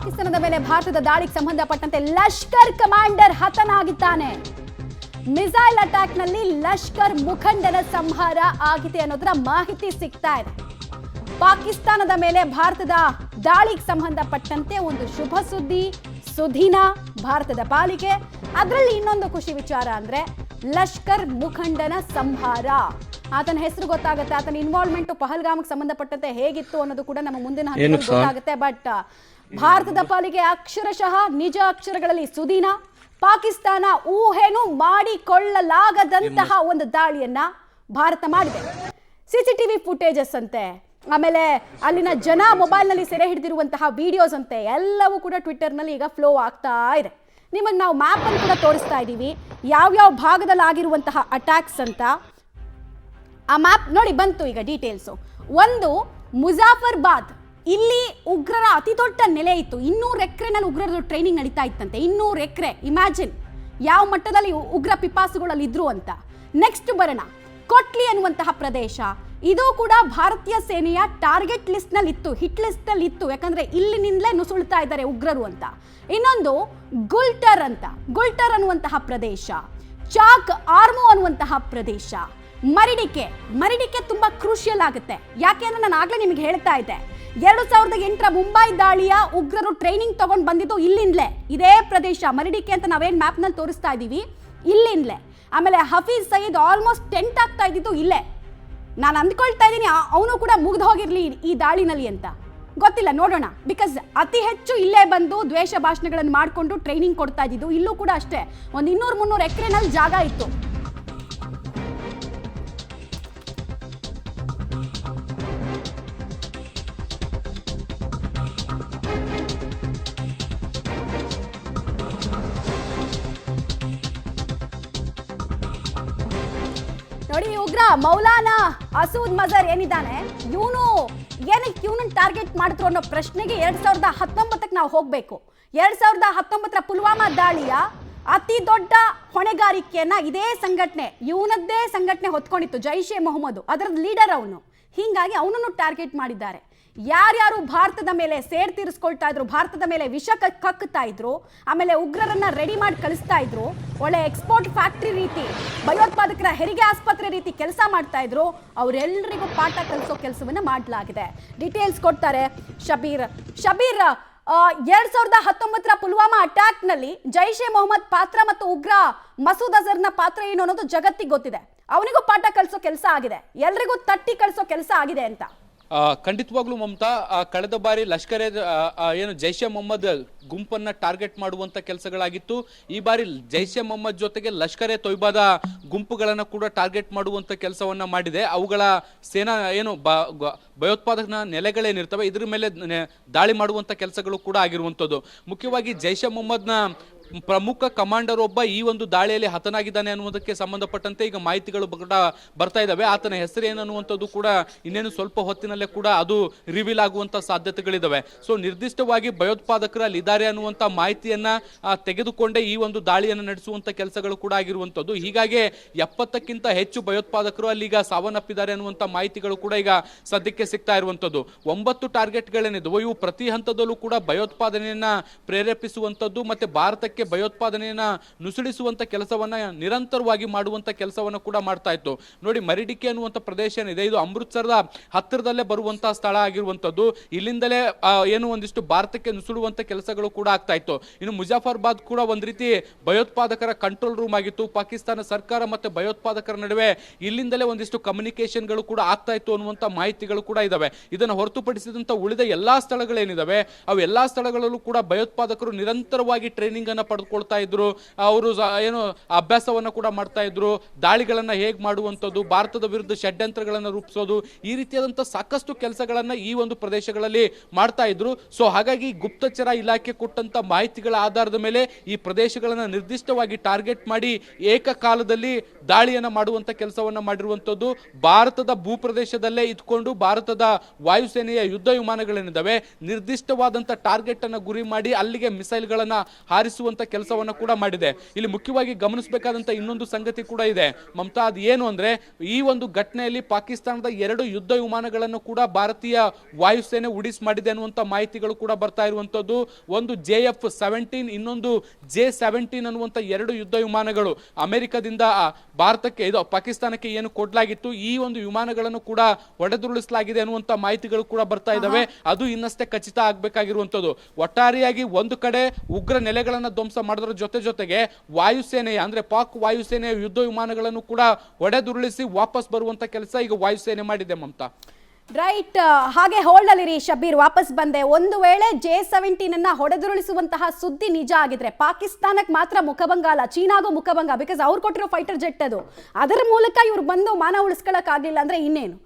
ಪಾಕಿಸ್ತಾನದ ಮೇಲೆ ಭಾರತದ ದಾಳಿಗೆ ಸಂಬಂಧಪಟ್ಟಂತೆ ಲಷ್ಕರ್ ಕಮಾಂಡರ್ ಹತನಾಗಿದ್ದಾನೆ. ಮಿಸೈಲ್ ಅಟ್ಯಾಕ್ ನಲ್ಲಿ ಲಷ್ಕರ್ ಮುಖಂಡನ ಸಂಹಾರ ಆಗಿದೆ ಅನ್ನೋದರ ಮಾಹಿತಿ ಸಿಗ್ತಾ ಇದೆ. ಪಾಕಿಸ್ತಾನದ ಮೇಲೆ ಭಾರತದ ದಾಳಿಗೆ ಸಂಬಂಧಪಟ್ಟಂತೆ ಒಂದು ಶುಭ ಸುದ್ದಿ ಸುದಿನ ಭಾರತದ ಪಾಲಿಗೆ. ಅದರಲ್ಲಿ ಇನ್ನೊಂದು ಖುಷಿ ವಿಚಾರ ಅಂದ್ರೆ ಲಷ್ಕರ್ ಮುಖಂಡನ ಸಂಹಾರ. ಆತನ ಹೆಸರು ಗೊತ್ತಾಗುತ್ತೆ, ಆತನ ಇನ್ವಾಲ್ವ್ಮೆಂಟ್ ಪಹಲ್ಗಾಮ್ಗೆ ಸಂಬಂಧಪಟ್ಟಂತೆ ಹೇಗಿತ್ತು ಅನ್ನೋದು ಕೂಡ ನಮ್ಮ ಮುಂದಿನ ಹಂತದಲ್ಲಿ ಗೊತ್ತಾಗುತ್ತೆ. ಬಟ್ ಭಾರತದ ಪಾಲಿಗೆ ಅಕ್ಷರಶಃ ನಿಜ ಅಕ್ಷರಗಳಲ್ಲಿ ಸುದಿನ. ಪಾಕಿಸ್ತಾನ ಊಹೆನು ಮಾಡಿಕೊಳ್ಳಲಾಗದಂತಹ ಒಂದು ದಾಳಿಯನ್ನ ಭಾರತ ಮಾಡಿದೆ. ಸಿಸಿಟಿವಿ ಫುಟೇಜಸ್ ಅಂತೆ, ಆಮೇಲೆ ಅಲ್ಲಿನ ಜನ ಮೊಬೈಲ್ ನಲ್ಲಿ ಸೆರೆ ಹಿಡಿದಿರುವಂತಹ ವಿಡಿಯೋಸ್ ಅಂತೆ, ಎಲ್ಲವೂ ಕೂಡ ಟ್ವಿಟರ್ ನಲ್ಲಿ ಈಗ ಫ್ಲೋ ಆಗ್ತಾ ಇದೆ. ನಿಮಗೆ ನಾವು ಮ್ಯಾಪ್ ಅನ್ನು ಕೂಡ ತೋರಿಸ್ತಾ ಇದ್ದೀವಿ, ಯಾವ್ಯಾವ ಭಾಗದಲ್ಲಿ ಆಗಿರುವಂತಹ ಅಟ್ಯಾಕ್ಸ್ ಅಂತ. ಆ ಮ್ಯಾಪ್ ನೋಡಿ ಬಂತು ಈಗ ಡೀಟೇಲ್ಸು. ಒಂದು ಮುಜಾಫರ್ಬಾದ್, ಇಲ್ಲಿ ಉಗ್ರರ ಅತಿ ದೊಡ್ಡ ನೆಲೆ ಇತ್ತು. 200 ಎಕರೆನಲ್ಲಿ ಉಗ್ರರ ಟ್ರೈನಿಂಗ್ ನಡೀತಾ ಇತ್ತಂತೆ. 200 ಎಕರೆ, ಇಮ್ಯಾಜಿನ್ ಯಾವ ಮಟ್ಟದಲ್ಲಿ ಉಗ್ರ ಪಿಪಾಸುಗಳಲ್ಲಿ ಇದ್ರು ಅಂತ. ನೆಕ್ಸ್ಟ್ ಬರೋಣ, ಕೊಟ್ಲಿ ಅನ್ನುವಂತಹ ಪ್ರದೇಶ, ಇದು ಕೂಡ ಭಾರತೀಯ ಸೇನೆಯ ಟಾರ್ಗೆಟ್ ಲಿಸ್ಟ್ ನಲ್ಲಿ ಇತ್ತು, ಹಿಟ್ ಲಿಸ್ಟ್ ನಲ್ಲಿ ಇತ್ತು. ಯಾಕಂದ್ರೆ ಇಲ್ಲಿನಿಂದಲೇ ನುಸುಳ್ತಾ ಇದ್ದಾರೆ ಉಗ್ರರು ಅಂತ. ಇನ್ನೊಂದು ಗುಲ್ಟರ್ ಅಂತ, ಗುಲ್ಟರ್ ಅನ್ನುವಂತಹ ಪ್ರದೇಶ, ಚಾಕ್ ಆರ್ಮೋ ಅನ್ನುವಂತಹ ಪ್ರದೇಶ, ಮರಿಡಿಕೆ ತುಂಬಾ ಕ್ರೂಷಿಯಲ್ ಆಗುತ್ತೆ. ಯಾಕೆಂದ್ರೆ ನಾನು ಆಗ್ಲೇ ನಿಮಗೆ ಹೇಳ್ತಾ ಇದ್ದೆ, 2008ರ ಮುಂಬೈ ದಾಳಿಯ ಉಗ್ರರು ಟ್ರೈನಿಂಗ್ ತಗೊಂಡು ಬಂದಿದ್ದು ಇಲ್ಲಿಂದಲೇ, ಇದೇ ಪ್ರದೇಶ ಮರಿಡಿಕೆ ಅಂತ ನಾವೇನ್ ಮ್ಯಾಪ್ ನಲ್ಲಿ ತೋರಿಸ್ತಾ ಇದೀವಿ, ಇಲ್ಲಿಂದಲೇ. ಆಮೇಲೆ ಹಫೀಜ್ ಸಯೀದ್ ಆಲ್ಮೋಸ್ಟ್ ಟೆಂಟ್ ಆಗ್ತಾ ಇದ್ದಿದ್ದು ಇಲ್ಲೇ. ನಾನು ಅಂದ್ಕೊಳ್ತಾ ಇದ್ದೀನಿ ಅವನು ಕೂಡ ಮುಗ್ದು ಹೋಗಿರ್ಲಿ ಈ ದಾಳಿನಲ್ಲಿ ಅಂತ, ಗೊತ್ತಿಲ್ಲ, ನೋಡೋಣ. ಬಿಕಾಸ್ ಅತಿ ಹೆಚ್ಚು ಇಲ್ಲೇ ಬಂದು ದ್ವೇಷ ಭಾಷಣಗಳನ್ನು ಮಾಡಿಕೊಂಡು ಟ್ರೈನಿಂಗ್ ಕೊಡ್ತಾ ಇದ್ದಿದ್ದು. ಇಲ್ಲೂ ಕೂಡ ಅಷ್ಟೇ, ಒಂದು 200-300 ಎಕರೆನಲ್ಲಿ ಜಾಗ ಇತ್ತು. ನೋಡಿ, ಉಗ್ರ ಮೌಲಾನಾ ಅಸೂದ್ ಮಜರ್ ಏನಿದ್ದಾನೆ, ಇವನನ್ನ ಟಾರ್ಗೆಟ್ ಮಾಡಿದ್ರು ಅನ್ನೋ ಪ್ರಶ್ನೆಗೆ 2019ಕ್ಕೆ ನಾವು ಹೋಗ್ಬೇಕು. 2019ರ ಪುಲ್ವಾಮಾ ದಾಳಿಯ ಅತಿ ದೊಡ್ಡ ಹೊಣೆಗಾರಿಕೆಯನ್ನ ಇದೇ ಸಂಘಟನೆ, ಇವನದ್ದೇ ಸಂಘಟನೆ ಹೊತ್ಕೊಂಡಿತ್ತು, ಜೈಷ್ ಎ ಮೊಹಮ್ಮದ್, ಅದರ ಲೀಡರ್ ಅವನು. ಹೀಗಾಗಿ ಅವನನ್ನು ಟಾರ್ಗೆಟ್ ಮಾಡಿದ್ದಾರೆ. ಯಾರ್ಯಾರು ಭಾರತದ ಮೇಲೆ ಸೇಡ್ ತೀರಿಸ್ಕೊಳ್ತಾ ಇದ್ರು, ಭಾರತದ ಮೇಲೆ ವಿಷ ಕಕ್ಕುತ್ತಾ ಇದ್ರು, ಆಮೇಲೆ ಉಗ್ರರನ್ನ ರೆಡಿ ಮಾಡಿ ಕಳಿಸ್ತಾ ಇದ್ರು, ಒಳ್ಳೆ ಎಕ್ಸ್ಪೋರ್ಟ್ ಫ್ಯಾಕ್ಟ್ರಿ ರೀತಿ, ಭಯೋತ್ಪಾದಕರ ಹೆರಿಗೆ ಆಸ್ಪತ್ರೆ ರೀತಿ ಕೆಲಸ ಮಾಡ್ತಾ ಇದ್ರು, ಅವರೆಲ್ಲರಿಗೂ ಪಾಠ ಕಲಿಸೋ ಕೆಲಸವನ್ನ ಮಾಡಲಾಗಿದೆ. ಡೀಟೇಲ್ಸ್ ಕೊಡ್ತಾರೆ ಶಬೀರ್. 2019ರ ಪುಲ್ವಾಮಾ ಅಟ್ಯಾಕ್ ನಲ್ಲಿ ಜೈಷ್ ಎ ಮೊಹಮ್ಮದ್ ಪಾತ್ರ ಮತ್ತು ಉಗ್ರ ಮಸೂದ್ ಅಜರ್ನ ಪಾತ್ರ ಏನು ಅನ್ನೋದು ಜಗತ್ತಿಗೆ ಗೊತ್ತಿದೆ. ಅವನಿಗೂ ಪಾಠ ಕಲಿಸೋ ಕೆಲಸ ಆಗಿದೆ, ಎಲ್ರಿಗೂ ತಟ್ಟಿ ಕಳಿಸೋ ಕೆಲಸ ಆಗಿದೆ ಅಂತ. ಖಂಡಿತವಾಗ್ಲೂ ಮಮತಾ, ಕಳೆದ ಬಾರಿ ಲಷ್ಕರ್ ಏನು ಜೈಷ್ ಎ ಮೊಹಮ್ಮದ್ ಗುಂಪನ್ನ ಟಾರ್ಗೆಟ್ ಮಾಡುವಂತ ಕೆಲಸಗಳಾಗಿತ್ತು. ಈ ಬಾರಿ ಜೈಷ್ ಎ ಮೊಹಮ್ಮದ್ ಜೊತೆಗೆ ಲಷ್ಕರ್ ಎ ತೊಯ್ಬಾದ ಗುಂಪುಗಳನ್ನ ಕೂಡ ಟಾರ್ಗೆಟ್ ಮಾಡುವಂತ ಕೆಲಸವನ್ನ ಮಾಡಿದೆ. ಅವುಗಳ ಸೇನಾ ಏನು ಭಯೋತ್ಪಾದಕ ನೆಲೆಗಳೇನಿರ್ತವೆ ಇದ್ರ ಮೇಲೆ ದಾಳಿ ಮಾಡುವಂತ ಕೆಲಸಗಳು ಕೂಡ ಆಗಿರುವಂತದ್ದು. ಮುಖ್ಯವಾಗಿ ಜೈಷ್ ಎ ಮೊಹಮ್ಮದ್ನ ಪ್ರಮುಖ ಕಮಾಂಡರ್ ಒಬ್ಬ ಈ ಒಂದು ದಾಳಿಯಲ್ಲಿ ಹತನಾಗಿದ್ದಾನೆ ಅನ್ನುವುದಕ್ಕೆ ಸಂಬಂಧಪಟ್ಟಂತೆ ಈಗ ಮಾಹಿತಿಗಳು ಬರ್ತಾ ಇದ್ದಾವೆ. ಆತನ ಹೆಸರು ಏನನ್ನುವಂಥದ್ದು ಕೂಡ ಇನ್ನೇನು ಸ್ವಲ್ಪ ಹೊತ್ತಿನಲ್ಲೇ ಕೂಡ ಅದು ರಿವೀಲ್ ಆಗುವಂತ ಸಾಧ್ಯತೆಗಳಿದಾವೆ. ಸೊ ನಿರ್ದಿಷ್ಟವಾಗಿ ಭಯೋತ್ಪಾದಕರು ಅಲ್ಲಿ ಇದ್ದಾರೆ ಅನ್ನುವಂತ ಮಾಹಿತಿಯನ್ನ ತೆಗೆದುಕೊಂಡೇ ಈ ಒಂದು ದಾಳಿಯನ್ನು ನಡೆಸುವಂತ ಕೆಲಸಗಳು ಕೂಡ ಆಗಿರುವಂತದ್ದು. ಹೀಗಾಗಿ 70ಕ್ಕಿಂತ ಹೆಚ್ಚು ಭಯೋತ್ಪಾದಕರು ಅಲ್ಲಿಗ ಸಾವನ್ನಪ್ಪಿದ್ದಾರೆ ಅನ್ನುವಂತ ಮಾಹಿತಿಗಳು ಕೂಡ ಈಗ ಸದ್ಯಕ್ಕೆ ಸಿಗ್ತಾ ಇರುವಂತದ್ದು. 9 ಟಾರ್ಗೆಟ್ಗಳೇನಿದ್ವು ಇವು ಪ್ರತಿ ಹಂತದಲ್ಲೂ ಕೂಡ ಭಯೋತ್ಪಾದನೆಯನ್ನ ಪ್ರೇರೇಪಿಸುವಂತದ್ದು ಮತ್ತೆ ಭಾರತಕ್ಕೆ ಭಯೋತ್ಪಾದನೆಯನ್ನ ನುಸುಳಿಸುವಂತ ಕೆಲಸವನ್ನ ನಿರಂತರವಾಗಿ ಮಾಡುವಂತ ಕೆಲಸವನ್ನ ಕೂಡ ಮಾಡ್ತಾ ಇತ್ತು. ನೋಡಿ, ಮರಿಡಿಕೆ ಅನ್ನುವಂತ ಪ್ರದೇಶ ಏನಿದೆ ಇದು ಅಮೃತ್ಸರದ ಹತ್ತಿರದಲ್ಲೇ ಬರುವಂತಹ ಸ್ಥಳ ಆಗಿರುವಂತದ್ದು. ಇಲ್ಲಿಂದಲೇ ಏನು ಒಂದಿಷ್ಟು ಭಾರತಕ್ಕೆ ನುಸುಳುವಂತ ಕೆಲಸಗಳು ಕೂಡ ಆಗ್ತಾ ಇತ್ತು. ಇನ್ನು ಮುಜಾಫರ್ಬಾದ್ ಕೂಡ ಒಂದ್ ರೀತಿ ಭಯೋತ್ಪಾದಕರ ಕಂಟ್ರೋಲ್ ರೂಮ್ ಆಗಿತ್ತು. ಪಾಕಿಸ್ತಾನ ಸರ್ಕಾರ ಮತ್ತೆ ಭಯೋತ್ಪಾದಕರ ನಡುವೆ ಇಲ್ಲಿಂದಲೇ ಒಂದಿಷ್ಟು ಕಮ್ಯುನಿಕೇಶನ್ಗಳು ಕೂಡ ಆಗ್ತಾ ಇತ್ತು ಅನ್ನುವಂತ ಮಾಹಿತಿಗಳು ಕೂಡ ಇದಾವೆ. ಇದನ್ನು ಹೊರತುಪಡಿಸಿದಂತ ಉಳಿದ ಎಲ್ಲಾ ಸ್ಥಳಗಳೇನಿದಾವೆ ಅವು ಎಲ್ಲಾ ಸ್ಥಳಗಳಲ್ಲೂ ಕೂಡ ಭಯೋತ್ಪಾದಕರು ನಿರಂತರವಾಗಿ ಟ್ರೈನಿಂಗ್ ಅನ್ನ ಪಡೆದುಕೊಳ್ತಾ ಇದ್ರು. ಅವರು ಏನು ಅಭ್ಯಾಸವನ್ನ ಕೂಡ ಮಾಡ್ತಾ ಇದ್ರು. ದಾಳಿಗಳನ್ನ ಹೇಗ್ ಮಾಡುವಂಥದ್ದು, ಭಾರತದ ವಿರುದ್ಧ ಷಡ್ಯಂತ್ರಗಳನ್ನ ರೂಪಿಸೋದು, ಈ ರೀತಿಯಾದಂತಹ ಸಾಕಷ್ಟು ಕೆಲಸಗಳನ್ನ ಈ ಒಂದು ಪ್ರದೇಶಗಳಲ್ಲಿ ಮಾಡ್ತಾ ಇದ್ರು. ಸೊ ಹಾಗಾಗಿ ಗುಪ್ತಚರ ಇಲಾಖೆ ಕೊಟ್ಟಂತ ಮಾಹಿತಿಗಳ ಆಧಾರದ ಮೇಲೆ ಈ ಪ್ರದೇಶಗಳನ್ನ ನಿರ್ದಿಷ್ಟವಾಗಿ ಟಾರ್ಗೆಟ್ ಮಾಡಿ ಏಕಕಾಲದಲ್ಲಿ ದಾಳಿಯನ್ನ ಮಾಡುವಂತ ಕೆಲಸವನ್ನ ಮಾಡಿರುವಂತದ್ದು. ಭಾರತದ ಭೂಪ್ರದೇಶದಲ್ಲೇ ಇದ್ಕೊಂಡು ಭಾರತದ ವಾಯುಸೇನೆಯ ಯುದ್ಧ ವಿಮಾನಗಳೇನಿದಾವೆ ನಿರ್ದಿಷ್ಟವಾದಂತ ಟಾರ್ಗೆಟ್ ಅನ್ನ ಗುರಿ ಮಾಡಿ ಅಲ್ಲಿಗೆ ಮಿಸೈಲ್ಗಳನ್ನ ಹಾರಿಸುವಂತ ಮಾಡುವಂತ ಕೆಲಸವನ್ನ ಕೂಡ ಮಾಡಿದೆ. ಇಲ್ಲಿ ಮುಖ್ಯವಾಗಿ ಗಮನಿಸಬೇಕಾದಂತ ಇನ್ನೊಂದು ಸಂಗತಿ ಕೂಡ ಇದೆ ಮಮತಾ, ಅದು ಏನು ಅಂದ್ರೆ ಈ ಒಂದು ಘಟನೆಯಲ್ಲಿ ಪಾಕಿಸ್ತಾನದ 2 ಯುದ್ಧ ವಿಮಾನಗಳನ್ನು ಕೂಡ ಭಾರತೀಯ ವಾಯುಸೇನೆ ಉಡಿಸ್ ಮಾಡಿದೆ ಅನ್ನುವಂತ ಮಾಹಿತಿಗಳು ಕೂಡ ಬರ್ತಾ ಇರುವಂತದ್ದು. ಒಂದು JF-17, ಇನ್ನೊಂದು J-17 ಅನ್ನುವಂತ 2 ಯುದ್ಧ ವಿಮಾನಗಳು ಅಮೆರಿಕದಿಂದ ಭಾರತಕ್ಕೆ ಪಾಕಿಸ್ತಾನಕ್ಕೆ ಏನು ಕೊಡ್ಲಾಗಿತ್ತು, ಈ ಒಂದು ವಿಮಾನಗಳನ್ನು ಕೂಡ ಹೊಡೆದುರುಳಿಸಲಾಗಿದೆ ಅನ್ನುವಂತ ಮಾಹಿತಿಗಳು ಕೂಡ ಬರ್ತಾ ಇದಾವೆ. ಅದು ಇನ್ನಷ್ಟೇ ಖಚಿತ ಆಗ್ಬೇಕಾಗಿರುವಂತದ್ದು. ಒಟ್ಟಾರೆಯಾಗಿ ಒಂದು ಕಡೆ ಉಗ್ರ ನೆಲೆಗಳನ್ನ ಧ್ವಂಸ ಮಾಡೋದ್ರ ಜೊತೆಗೆ ವಾಯುಸೇನೆಯ ಅಂದ್ರೆ ಪಾಕ್ ವಾಯುಸೇನೆಯ ಯುದ್ಧ ವಿಮಾನಗಳನ್ನು ಕೂಡ ಹೊಡೆದುರುಳಿಸಿ ವಾಪಸ್ ಬರುವಂತ ಕೆಲಸ ಈಗ ವಾಯುಸೇನೆ ಮಾಡಿದೆ ಮಮತಾ. ರೈಟ್, ಹಾಗೆ ಹೋಲ್ಡ್ ಅಲ್ಲಿ ಶಬೀರ್ ವಾಪಸ್ ಬಂದೆ. ಒಂದು ವೇಳೆ J-17 ಅನ್ನ ಹೊಡೆದುರುಳಿಸುವಂತಹ ಸುದ್ದಿ ನಿಜ ಆಗಿದ್ರೆ ಪಾಕಿಸ್ತಾನಕ್ಕೆ ಮಾತ್ರ ಮುಖಭಂಗ ಅಲ್ಲ, ಚೀನಾಗೂ ಮುಖಭಂಗ. ಬಿಕಾಸ್ ಅವ್ರು ಕೊಟ್ಟಿರೋ ಫೈಟರ್ ಜೆಟ್ ಅದು, ಅದರ ಮೂಲಕ ಇವ್ರು ಬಂದು ಮಾನ ಉಳಿಸ್ಕೊಳಕ್ ಆಗ್ಲಿಲ್ಲ ಅಂದ್ರೆ ಇನ್ನೇನು.